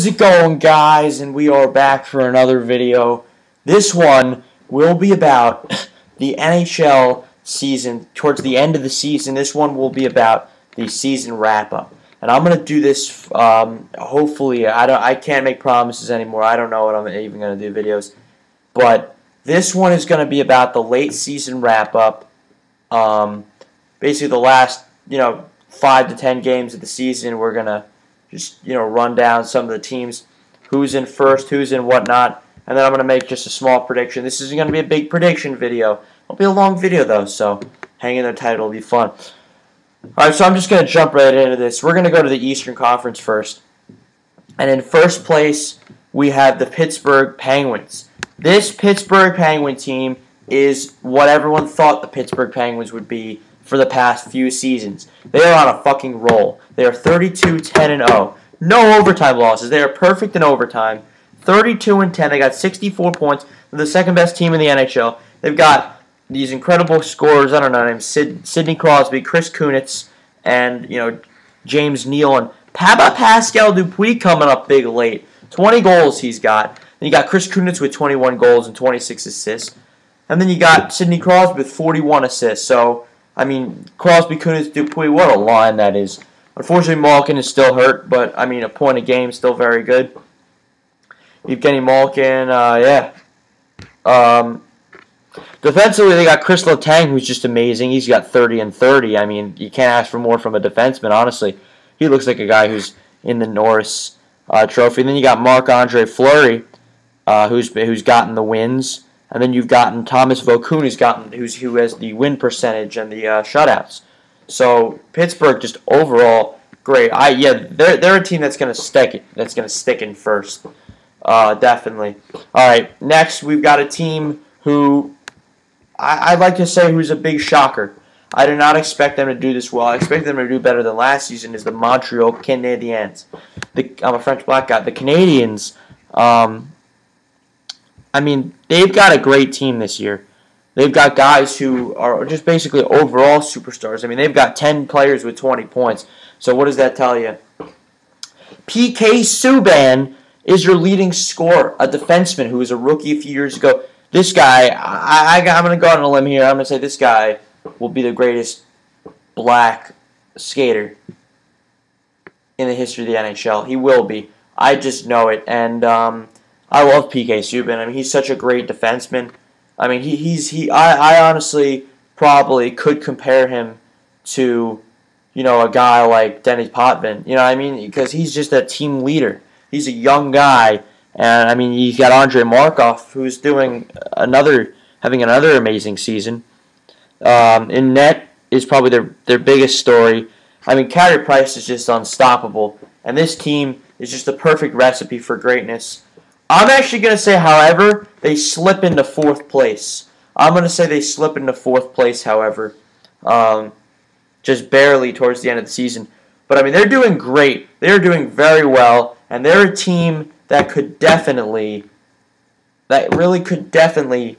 How's it going, guys? And we are back for another video. This one will be about the NHL season. Towards the end of the season, this one will be about the season wrap-up. And I'm going to do this, hopefully, I can't make promises anymore. I don't know what I'm even going to do videos. But this one is going to be about the late season wrap-up. Basically the last, 5 to 10 games of the season. We're going to just, run down some of the teams, who's in first, who's in whatnot, and then I'm going to make just a small prediction. This isn't going to be a big prediction video. It'll be a long video, though, so hang in there tight. It'll be fun. Alright, so I'm just going to jump right into this. We're going to go to the Eastern Conference first. And in first place, we have the Pittsburgh Penguins. This Pittsburgh Penguin team is what everyone thought the Pittsburgh Penguins would be for the past few seasons. They are on a fucking roll. They are 32-10-0. No overtime losses. They are perfect in overtime. 32-10. They got 64 points. They're the second best team in the NHL. They've got these incredible scorers. I don't know names. Sidney Crosby, Chris Kunitz, and James Neal, and how about Pascal Dupuis coming up big late? 20 goals he's got. Then you got Chris Kunitz with 21 goals and 26 assists. And then you got Sidney Crosby with 41 assists. So, I mean, Crosby, Kunitz, Dupuis, what a line that is. Unfortunately, Malkin is still hurt, but, I mean, a point a game, still very good. Evgeny Malkin, yeah. Defensively, they got Chris Letang, who's just amazing. He's got 30 and 30. I mean, you can't ask for more from a defenseman, honestly. He looks like a guy who's in the Norris Trophy. And then you got Marc-Andre Fleury, who's gotten the wins. And then you've gotten Thomas Vokoun, who has the win percentage and the shutouts. So Pittsburgh just overall great. They're a team that's gonna stick it. That's gonna stick in first, definitely. All right, next we've got a team who I'd like to say who's a big shocker. I did not expect them to do this well. I expected them to do better than last season. Is the Montreal Canadiens? I'm a French black guy. The Canadiens. I mean, they've got a great team this year. They've got guys who are just basically overall superstars. I mean, they've got 10 players with 20 points. So what does that tell you? PK Subban is your leading scorer, a defenseman who was a rookie a few years ago. This guy, I'm going to go out on a limb here. I'm going to say this guy will be the greatest black skater in the history of the NHL. He will be. I just know it. And I love PK Subban. I mean, he's such a great defenseman. I mean, I honestly probably could compare him to, a guy like Denis Potvin. You know what I mean? Because he's just a team leader. He's a young guy, and I mean, you've got Andrei Markov, who's having another amazing season. In net is probably their biggest story. I mean, Carey Price is just unstoppable, and this team is just the perfect recipe for greatness. I'm actually going to say, however, they slip into fourth place. I'm going to say they slip into fourth place, however, just barely towards the end of the season. But, I mean, they're doing great. They're doing very well, and they're a team that really could definitely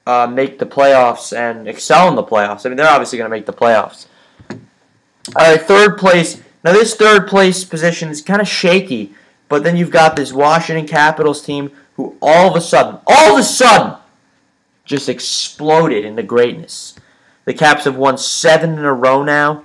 make the playoffs and excel in the playoffs. I mean, they're obviously going to make the playoffs. All right, third place. Now, this third place position is kind of shaky. But then you've got this Washington Capitals team who all of a sudden, just exploded into greatness. The Caps have won 7 in a row now.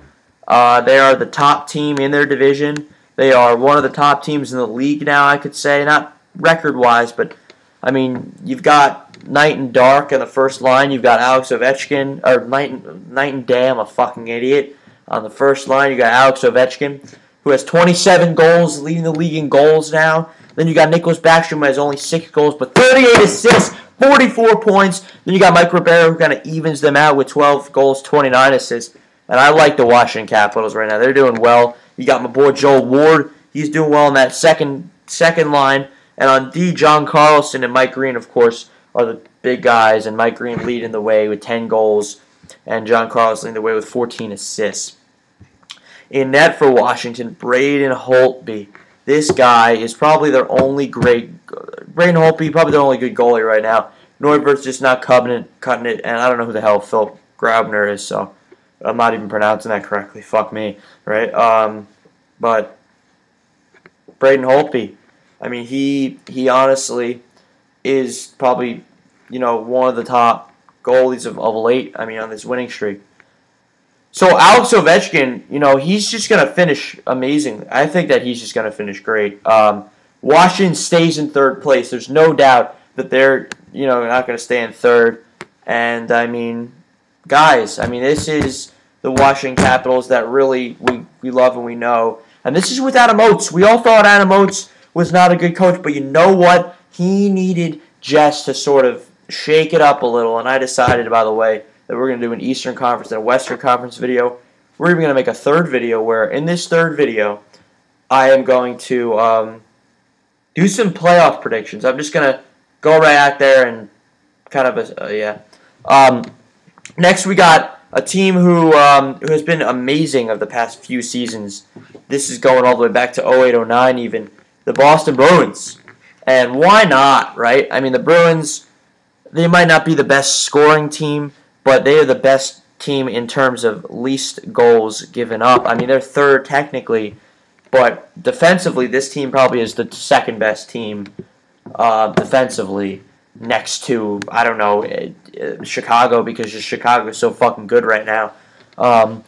They are the top team in their division. They are one of the top teams in the league now, I could say. Not record-wise, but, I mean, you've got Night and Dark on the first line. You've got Alex Ovechkin, or Night and Day, I'm a fucking idiot. On the first line, you got Alex Ovechkin, who has 27 goals, leading the league in goals now. Then you got Nicholas Backstrom, who has only 6 goals, but 38 assists, 44 points. Then you got Mike Ribeiro, who kind of evens them out with 12 goals, 29 assists. And I like the Washington Capitals right now. They're doing well. You got my boy Joel Ward. He's doing well in that second line. And on D, John Carlson and Mike Green, of course, are the big guys. And Mike Green leading the way with 10 goals. And John Carlson leading the way with 14 assists. In net for Washington, Braden Holtby. This guy is probably their only Braden Holtby, probably their only good goalie right now. Neubert's just not cutting it, and I don't know who the hell Phil Grabner is, so I'm not even pronouncing that correctly. Fuck me, right? But Braden Holtby, I mean, he honestly is probably, one of the top goalies of late. I mean, on this winning streak. So Alex Ovechkin, he's just going to finish amazingly. I think that he's just going to finish great. Washington stays in third place. There's no doubt that they're, not going to stay in third. And, I mean, guys, this is the Washington Capitals that really we love and we know. And this is with Adam Oates. We all thought Adam Oates was not a good coach, but you know what? He needed Jess to sort of shake it up a little. And I decided, by the way, that we're going to do an Eastern Conference and a Western Conference video. We're even going to make a third video where, in this third video, I am going to do some playoff predictions. I'm just going to go right out there and kind of, next, we got a team who has been amazing of the past few seasons. This is going all the way back to 08-09 even. The Boston Bruins. And why not, right? I mean, the Bruins, they might not be the best scoring team, but they are the best team in terms of least goals given up. I mean, they're third technically, but defensively, this team probably is the second best team defensively next to, I don't know, Chicago, because just Chicago is so fucking good right now. And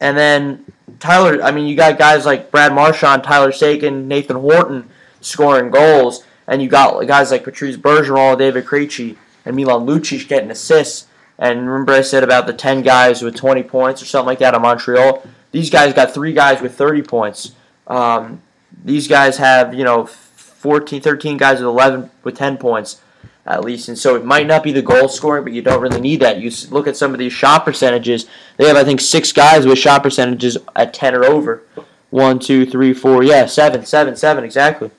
then Tyler, you got guys like Brad Marchand, Tyler Seguin, Nathan Horton scoring goals, and you got guys like Patrice Bergeron, David Krejci, and Milan Lucic getting assists. And remember I said about the 10 guys with 20 points or something like that in Montreal? These guys got 3 guys with 30 points. These guys have, 13 guys with 11 with 10 points at least. And so it might not be the goal scoring, but you don't really need that. You look at some of these shot percentages. They have, I think, 6 guys with shot percentages at 10 or over. 1, 2, 3, 4, 7 exactly.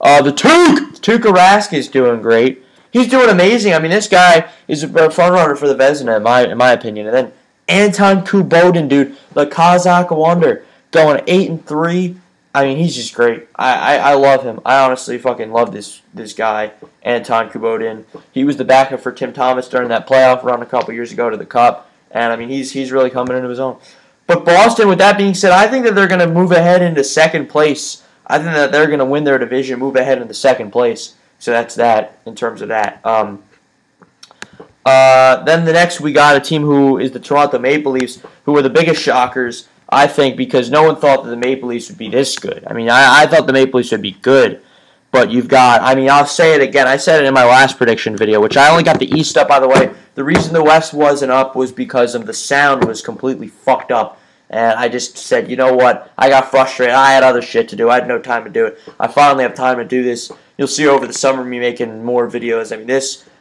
The Tuukka Rask is doing great. He's doing amazing. This guy is a front runner for the Vezina, in my opinion. And then Anton Kubodin, dude, the Kazakh wonder, going 8-3. He's just great. I love him. I honestly fucking love this guy, Anton Kubodin. He was the backup for Tim Thomas during that playoff run a couple years ago to the Cup. And, he's really coming into his own. But Boston, with that being said, I think that they're going to move ahead into second place. I think that they're going to win their division, move ahead into second place. So that's that in terms of that. Then the next we got a team who is the Toronto Maple Leafs, who are the biggest shockers, I think, because no one thought that the Maple Leafs would be this good. I thought the Maple Leafs would be good. But you've got, I'll say it again. I said it in my last prediction video, which I only got the East up, by the way. The reason the West wasn't up was because of the sound was completely fucked up. And I just said, you know what? I got frustrated. I had other shit to do. I had no time to do it. I finally have time to do this. You'll see over the summer me making more videos.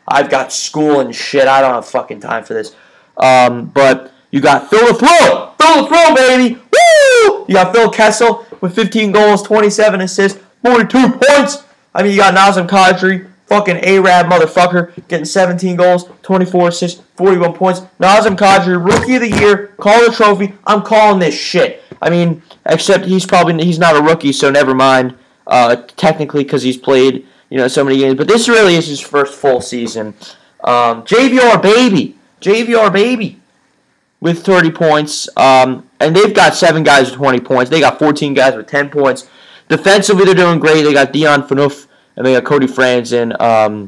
I've got school and shit. I don't have fucking time for this. But you got Phil the Thrill, baby. Woo! You got Phil Kessel with 15 goals, 27 assists, 42 points. You got Nazem Kadri, fucking Arab motherfucker, getting 17 goals, 24 assists, 41 points. Nazem Kadri, Rookie of the Year, call the trophy. I'm calling this shit. Except he's not a rookie, so never mind. Technically, because he's played, so many games. But this really is his first full season. JVR baby, with 30 points. And they've got 7 guys with 20 points. They got 14 guys with 10 points. Defensively, they're doing great. They got Dion Phaneuf, and they got Cody Franzen.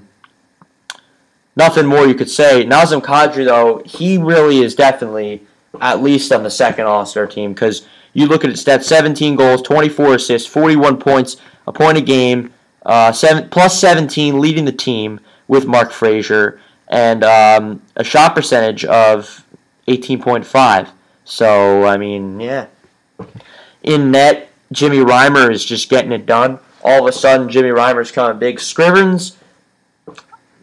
Nothing more you could say. Nazem Kadri, though, he really is definitely at least on the second All-Star team, because you look at his stats: 17 goals, 24 assists, 41 points, a point a game, plus 17, leading the team with Mark Frazier, and a shot percentage of 18.5. So, yeah. In net, Jimmy Reimer is just getting it done. All of a sudden, Jimmy Reimer's coming big. Scrivens,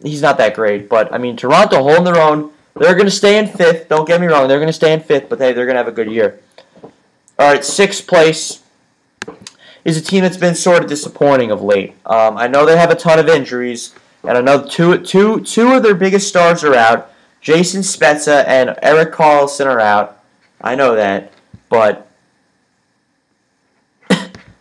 he's not that great, but, Toronto holding their own. They're going to stay in 5th. Don't get me wrong. They're going to stay in 5th, but hey, they're going to have a good year. All right, 6th place is a team that's been sort of disappointing of late. I know they have a ton of injuries, and I know two of their biggest stars are out. Jason Spezza and Erik Karlsson are out. I know that, but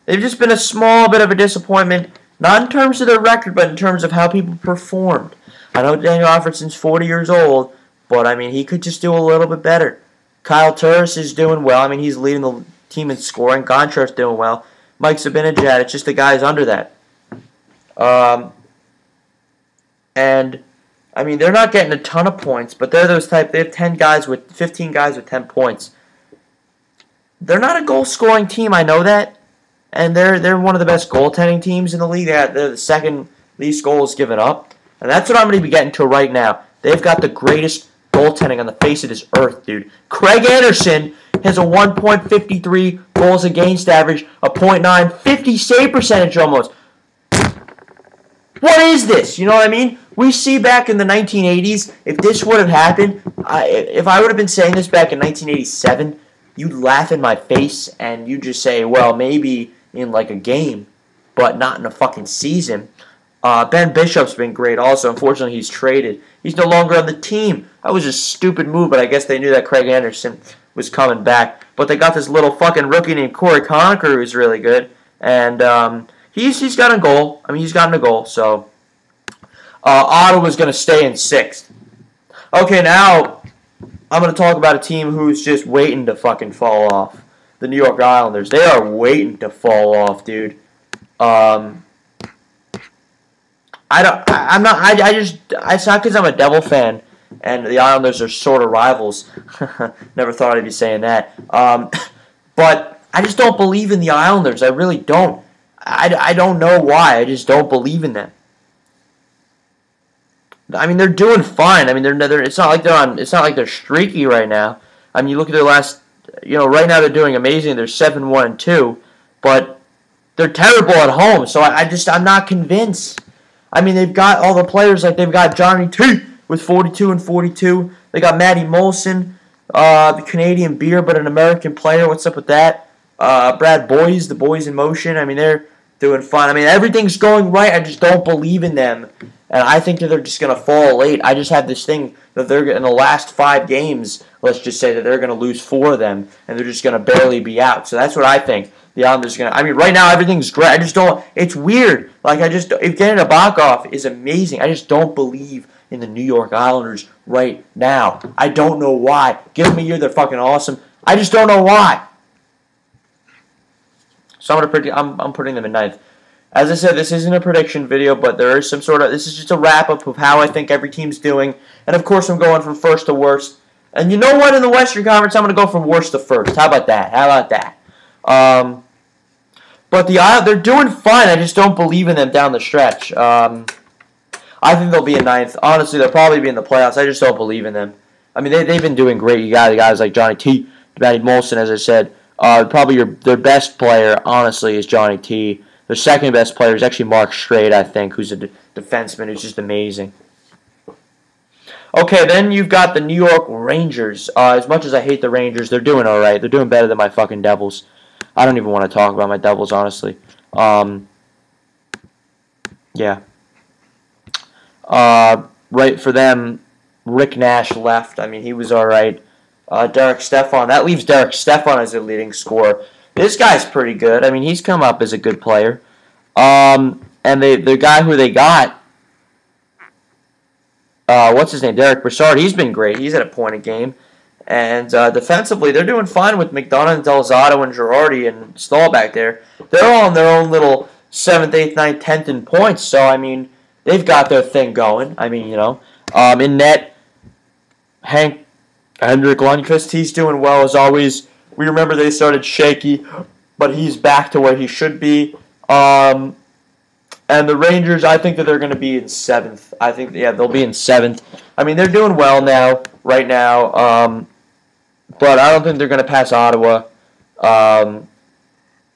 they've just been a small bit of a disappointment, not in terms of their record, but in terms of how people performed. I know Daniel Alfredsson's 40 years old, but, he could just do a little bit better. Kyle Turris is doing well. He's leading the team in scoring. Goncharov's doing well. Mike Zibanejad. It's just the guys under that. And I mean, they're not getting a ton of points, but they're those type. They have 15 guys with 10 points. They're not a goal-scoring team. I know that, and they're one of the best goaltending teams in the league. They're the second least goals given up, and that's what I'm going to be getting to right now. They've got the greatest goaltending on the face of this earth, dude. Craig Anderson has a 1.53 goals against average, a .9, 50 save percentage almost. What is this? You know what I mean? We see back in the 1980s, if this would have happened, if I would have been saying this back in 1987, you'd laugh in my face and you'd just say, well, maybe in like a game, but not in a fucking season. Ben Bishop's been great also. Unfortunately, he's traded. He's no longer on the team. That was a stupid move, but I guess they knew that Craig Anderson was coming back. But they got this little fucking rookie named Corey Conacher who's really good. And he's got a goal. I mean, he's gotten a goal, so Ottawa's going to stay in 6th. Okay, now I'm going to talk about a team who's just waiting to fucking fall off. The New York Islanders. They are waiting to fall off, dude. It's not because I'm a Devil fan and the Islanders are sort of rivals. Never thought I'd be saying that. But I just don't believe in the Islanders. I really don't. I don't know why. I just don't believe in them. I mean, they're doing fine. I mean, it's not like they're streaky right now. I mean, you look at their last, right now they're doing amazing. They're 7-1-2, but they're terrible at home. So I'm not convinced. I mean, they've got all the players, like they've got Johnny T with 42 and 42. They got Matty Molson, the Canadian beer, but an American player. What's up with that? Brad Boyes, the Boys in Motion. I mean, they're doing fine. I mean, everything's going right. I just don't believe in them. And I think that they're just going to fall late. I just have this thing that they're in the last 5 games, let's just say that they're going to lose 4 of them, and they're just going to barely be out. So that's what I think. The Islanders going to. I mean, right now everything's great. I just don't. It's weird. Like if getting Nabokov is amazing, I just don't believe in the New York Islanders right now. I don't know why. Give them a year, they're fucking awesome. I just don't know why. So I'm putting them in 9th. As I said, this isn't a prediction video, but there is this is just a wrap-up of how I think every team's doing. And, of course, I'm going from first to worst. And you know what? In the Western Conference, I'm going to go from worst to first. How about that? But they're doing fine. I just don't believe in them down the stretch. I think they'll be in 9th. Honestly, they'll probably be in the playoffs. I just don't believe in them. I mean, they've been doing great. You got guys like Johnny T, Matty Molson, as I said. Probably their best player, honestly, is Johnny T. Their second best player is actually Mark Streit, I think, who's a defenseman who's just amazing. Okay, then you've got the New York Rangers. As much as I hate the Rangers, they're doing all right. They're doing better than my fucking Devils. I don't even want to talk about my Devils, honestly. Yeah. Right for them, Rick Nash left. I mean, he was all right. Derek Stepan. That leaves Derek Stepan as their leading scorer. This guy's pretty good. I mean, he's come up as a good player. And the guy who they got, what's his name? Derek Brassard. He's been great. He's at a point a game. And defensively, they're doing fine with McDonough and Delzato and Girardi and Stahl back there. They're all in their own little 7th, 8th, 9th, 10th in points. So, I mean, they've got their thing going. I mean, in net, Henrik Lundqvist, he's doing well as always. We remember they started shaky, but he's back to where he should be. And the Rangers, I think that they're going to be in 7th. I think, they'll be in 7th. I mean, they're doing well now, right now. But I don't think they're going to pass Ottawa.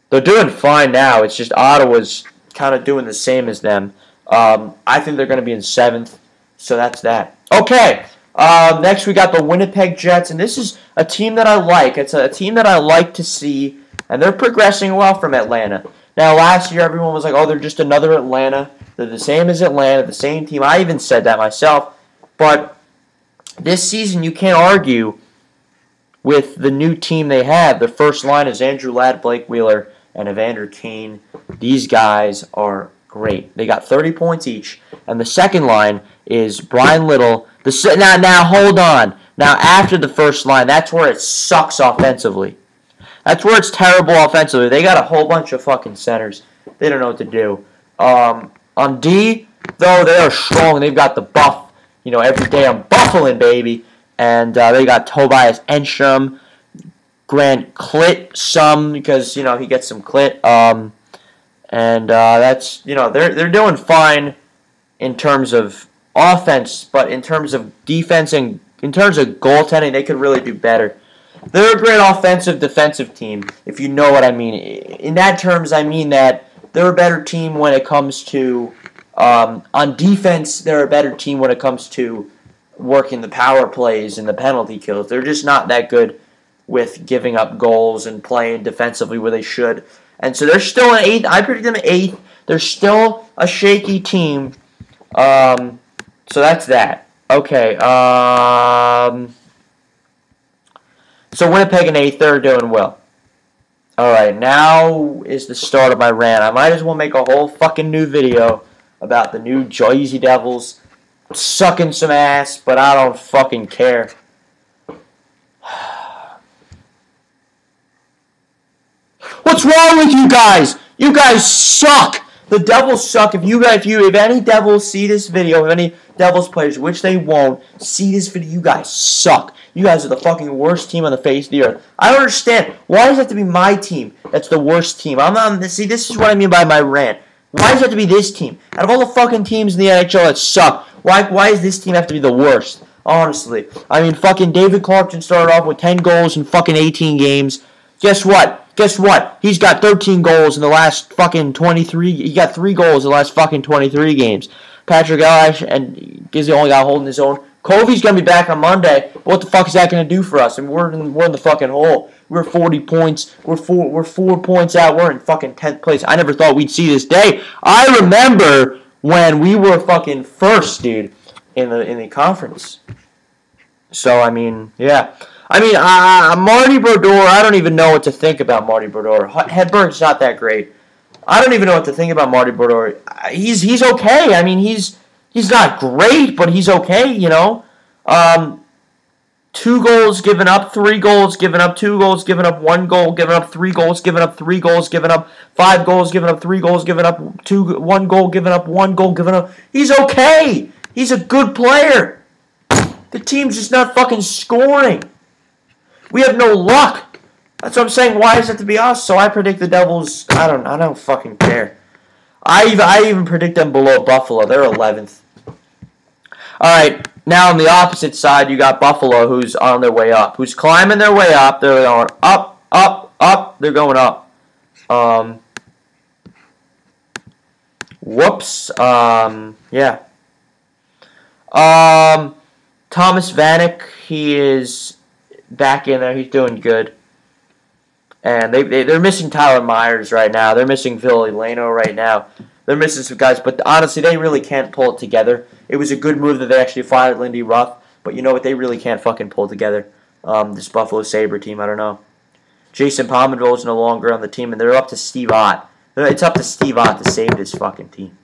They're doing fine now. It's just Ottawa's kind of doing the same as them. I think they're going to be in 7th. So that's that. Okay. Next, we got the Winnipeg Jets, and this is a team that I like. It's a team that I like to see, and they're progressing well from Atlanta. Now, last year, everyone was like, oh, they're just another Atlanta. They're the same as Atlanta, the same team. I even said that myself. But this season, you can't argue with the new team they have. The first line is Andrew Ladd, Blake Wheeler, and Evander Kane. These guys are great. They got 30 points each. And the second line is Brian Little. Now, hold on. Now, after the first line, that's where it sucks offensively. That's where it's terrible offensively. They got a whole bunch of fucking centers. They don't know what to do. On D, though, they are strong. They've got the buff. Every day I'm buffling, baby. And they got Tobias Enstrom, Grant Clit, some because he gets some clit. And that's they're doing fine in terms of offense, but in terms of defense and in terms of goaltending, they could really do better. They're a great offensive defensive team, if you know what I mean. In that terms, I mean that they're a better team when it comes to on defense. They're a better team when it comes to working the power plays and the penalty kills. They're just not that good with giving up goals and playing defensively where they should. And so they're still an 8th. I predict them 8th. They're still a shaky team. So that's that. Okay. So Winnipeg and 8th, they're doing well. Alright, now is the start of my rant. I might as well make a whole fucking new video about the new Jersey Devils sucking some ass, but I don't fucking care. What's wrong with you guys? You guys suck. The Devils suck. If any Devils see this video, if any Devils players, which they won't, see this video, you guys suck. You guys are the fucking worst team on the face of the earth. I don't understand. Why does it have to be my team that's the worst team? See, this is what I mean by my rant. Why does it have to be this team? Out of all the fucking teams in the NHL that suck, why does this team have to be the worst? Honestly. I mean, fucking David Clarkson started off with 10 goals in fucking 18 games. Guess what? He's got 13 goals in the last fucking 23. He got 3 goals in the last fucking 23 games. Patrick Elias and is the only guy holding his own. Kofi's gonna be back on Monday. What the fuck is that gonna do for us? I mean, we're in the fucking hole. We're 40 points. We're 4 points out. We're in fucking 10th place. I never thought we'd see this day. I remember when we were fucking first, dude, in the conference. So I mean, yeah. I mean, Marty Brodeur, I don't even know what to think about Marty Brodeur. Hedberg's not that great. I don't even know what to think about Marty Brodeur. He's okay. I mean, he's not great, but he's okay, 2 goals given up, 3 goals given up, 2 goals given up, 1 goal given up, 3 goals given up, 3 goals given up, 5 goals given up, 3 goals given up, 1 goal given up, 1 goal given up. He's okay. He's a good player. The team's just not fucking scoring. We have no luck. That's what I'm saying. Why is it to be us? So I predict the Devils. I don't fucking care. I even predict them below Buffalo. They're 11th. All right. Now on the opposite side, you got Buffalo, who's on their way up, who's climbing their way up. They're going up, up, up. They're going up. Whoops. Yeah. Thomas Vanek, he is back in there. He's doing good. And they're missing Tyler Myers right now. They're missing Phil Eleno right now. They're missing some guys, but honestly, they really can't pull it together. It was a good move that they actually fired Lindy Ruff, but you know what? They really can't fucking pull together. This Buffalo Sabre team, I don't know. Jason Pominville is no longer on the team, and they're up to Steve Ott. It's up to Steve Ott to save this fucking team.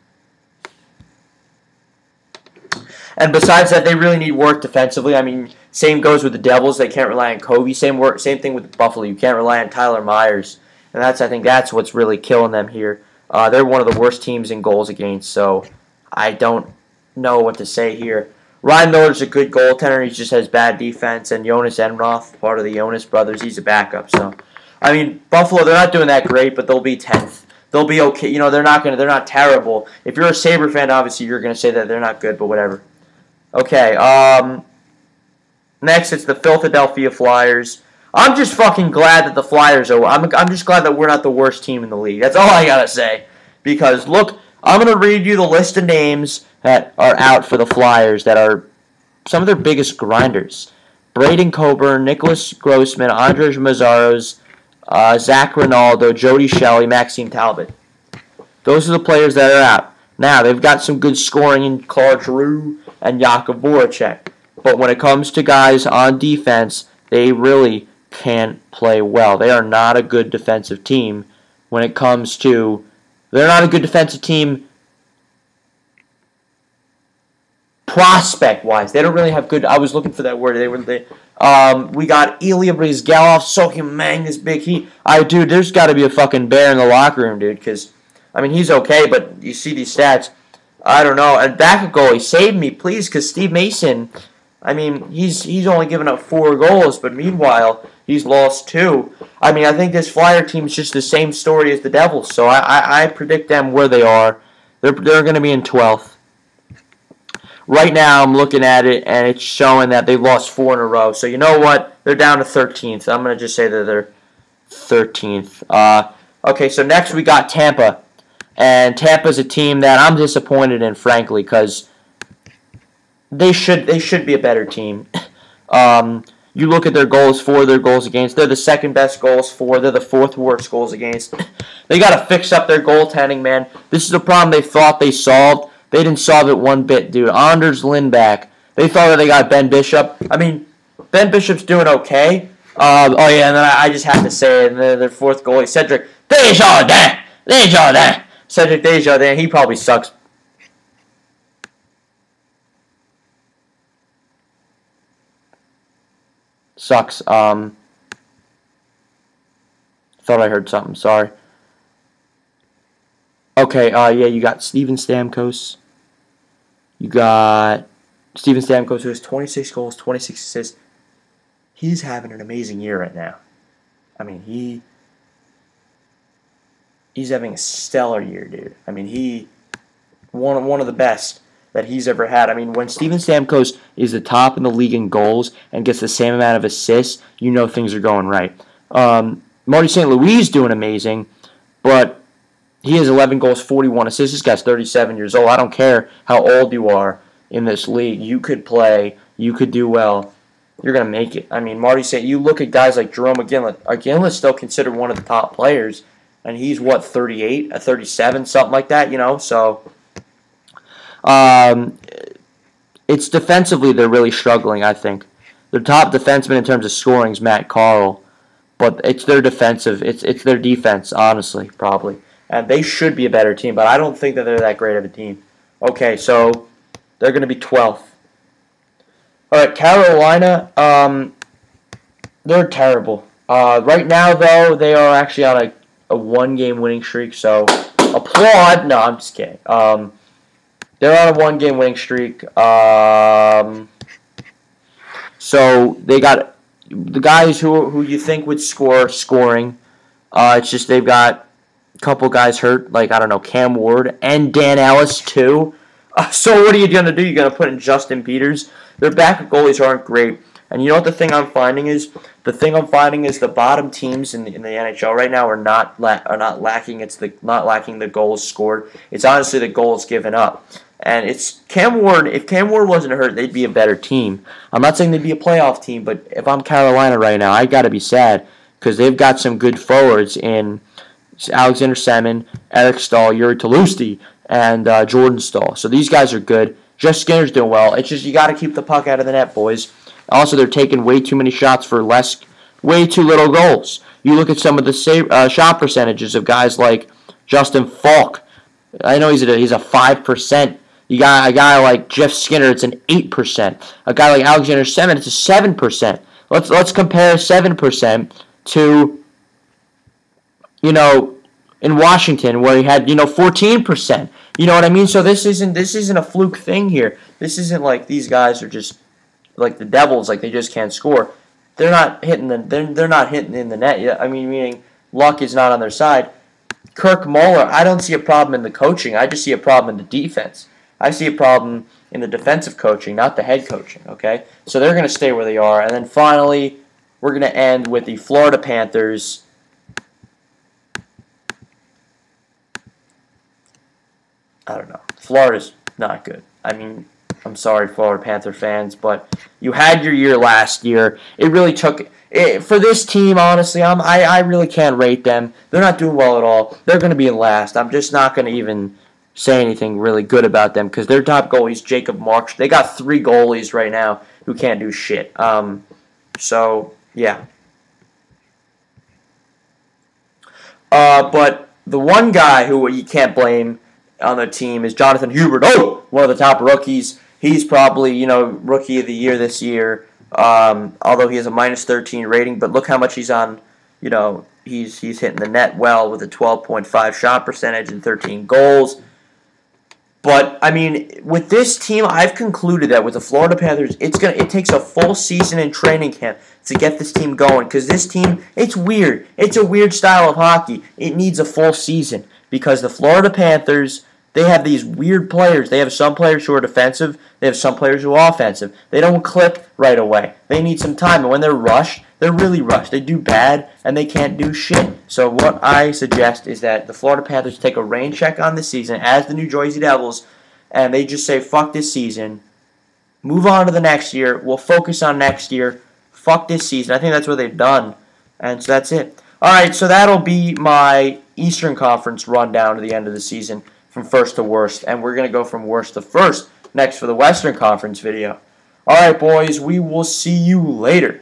And besides that, they really need work defensively. I mean, same goes with the Devils. They can't rely on Covey. Same thing with Buffalo. You can't rely on Tyler Myers. And I think that's what's really killing them here. They're one of the worst teams in goals against, so I don't know what to say here. Ryan Miller's a good goaltender. He just has bad defense. And Jonas Enroth, part of the Jonas brothers, he's a backup. So, I mean, Buffalo, they're not doing that great, but they'll be 10th. They'll be okay. They're not terrible. If you're a Sabre fan, obviously you're going to say that they're not good, but whatever. Okay, next it's the Philadelphia Flyers. I'm just fucking glad that the Flyers are. I'm just glad that we're not the worst team in the league. That's all I gotta say. Because look, I'm gonna read you the list of names that are out for the Flyers that are some of their biggest grinders: Braden Coburn, Nicholas Grossman, Andres Mazzaros, Zach Rinaldo, Jody Shelley, Maxime Talbot. Those are the players that are out. Now they've got some good scoring in Claude Giroux and Jakub Voracek. But when it comes to guys on defense, they really can't play well. They are not a good defensive team when it comes to... They're not a good defensive team prospect-wise. They don't really have good... I was looking for that word. We got Ilya Brizgalov soaking Magnus Big Heat. Dude, there's got to be a fucking bear in the locker room, dude, because, I mean, he's okay, but you see these stats. I don't know. And backup goalie, save me, please, because Steve Mason, I mean, he's only given up 4 goals, but meanwhile, he's lost 2. I mean, I think this Flyer team's just the same story as the Devils, so I predict them where they are. They're going to be in 12th. Right now, I'm looking at it, and it's showing that they've lost 4 in a row. So, you know what? They're down to 13th. I'm going to just say that they're 13th. Okay, so next we got Tampa. And Tampa's a team that I'm disappointed in, frankly, because they should be a better team. You look at their goals for, their goals against. They're the second best goals for. They're the 4th worst goals against. They got to fix up their goaltending, man. This is a problem they thought they solved. They didn't solve it one bit, dude. Anders Lindback. They thought that they got Ben Bishop. I mean, Ben Bishop's doing okay. And then I just have to say it. Their 4th goalie, Cedric Desjardins. Cedric Desjardins, he probably sucks. Thought I heard something. Sorry. Okay, yeah, you got Steven Stamkos. You got Steven Stamkos, who has 26 goals, 26 assists. He's having an amazing year right now. I mean, he's having a stellar year, dude. I mean, he one of the best that he's ever had. I mean, when Steven Stamkos is the top in the league in goals and gets the same amount of assists, you know things are going right. Marty St. Louis is doing amazing, but he has 11 goals, 41 assists. This guy's 37 years old. I don't care how old you are in this league. You could play. You could do well. You're going to make it. I mean, Marty said, you look at guys like Jerome McGinley. McGinley's still considered one of the top players, and he's, 38, 37, something like that, you know? So, it's defensively they're really struggling, I think. Their top defenseman in terms of scoring is Matt Carl, but it's their defensive. It's their defense, honestly, probably. And they should be a better team, but I don't think that they're that great of a team. Okay, so they're going to be 12th. All right, Carolina, they're terrible. Right now, though, they are actually on a 1-game winning streak, so applaud. No, I'm just kidding. They're on a 1-game winning streak. So they got the guys who you think would scoring. It's just they've got couple guys hurt, like, I don't know, Cam Ward and Dan Ellis, too. So what are you going to do? You're going to put in Justin Peters? Their backup goalies aren't great. And you know what the thing I'm finding is? The thing I'm finding is the bottom teams in the NHL right now are not lacking. It's not lacking the goals scored. It's honestly the goals given up. And it's Cam Ward. If Cam Ward wasn't hurt, they'd be a better team. I'm not saying they'd be a playoff team, but if I'm Carolina right now, I got to be sad because they've got some good forwards in Alexander Semin, Eric Stahl, Yuri Tolusti, and Jordan Stahl. So these guys are good. Jeff Skinner's doing well. It's just you got to keep the puck out of the net, boys. Also, they're taking way too many shots for way too little goals. You look at some of the shot percentages of guys like Justin Falk. I know he's a 5%. You got a guy like Jeff Skinner, it's an 8%. A guy like Alexander Semin, it's a 7%. Let's compare 7% to, in Washington where he had, 14%. You know what I mean? So this isn't a fluke thing here. This isn't like these guys are just like the Devils, like they just can't score. They're not hitting they're not hitting in the net yet. I mean, meaning luck is not on their side. Kirk Muller, I don't see a problem in the coaching. I just see a problem in the defense. I see a problem in the defensive coaching, not the head coaching, okay? So they're going to stay where they are. And then finally, we're going to end with the Florida Panthers. I don't know. Florida's not good. I mean, I'm sorry, Florida Panther fans, but you had your year last year. It really took it for this team. Honestly, I really can't rate them. They're not doing well at all. They're going to be in last. I'm just not going to even say anything really good about them because their top goalie is Jacob Markstrom. They got 3 goalies right now who can't do shit. So yeah. But the one guy who you can't blame on the team is Jonathan Hubert. Oh, one of the top rookies. He's probably, Rookie of the Year this year. although he has a minus 13 rating. But look how much he's on. You know, he's hitting the net well with a 12.5 shot percentage and 13 goals. But I mean, with this team, I've concluded that with the Florida Panthers, it takes a full season in training camp to get this team going. Because this team, it's weird. It's a weird style of hockey. It needs a full season because the Florida Panthers, they have these weird players. They have some players who are defensive. They have some players who are offensive. They don't click right away. They need some time. And when they're rushed, they're really rushed. They do bad, and they can't do shit. So what I suggest is that the Florida Panthers take a rain check on this season as the New Jersey Devils, and they just say, fuck this season. Move on to the next year. We'll focus on next year. Fuck this season. I think that's what they've done. And so that's it. All right, so that'll be my Eastern Conference rundown to the end of the season from first to worst. And we're going to go from worst to first next for the Western Conference video. All right, boys, we will see you later.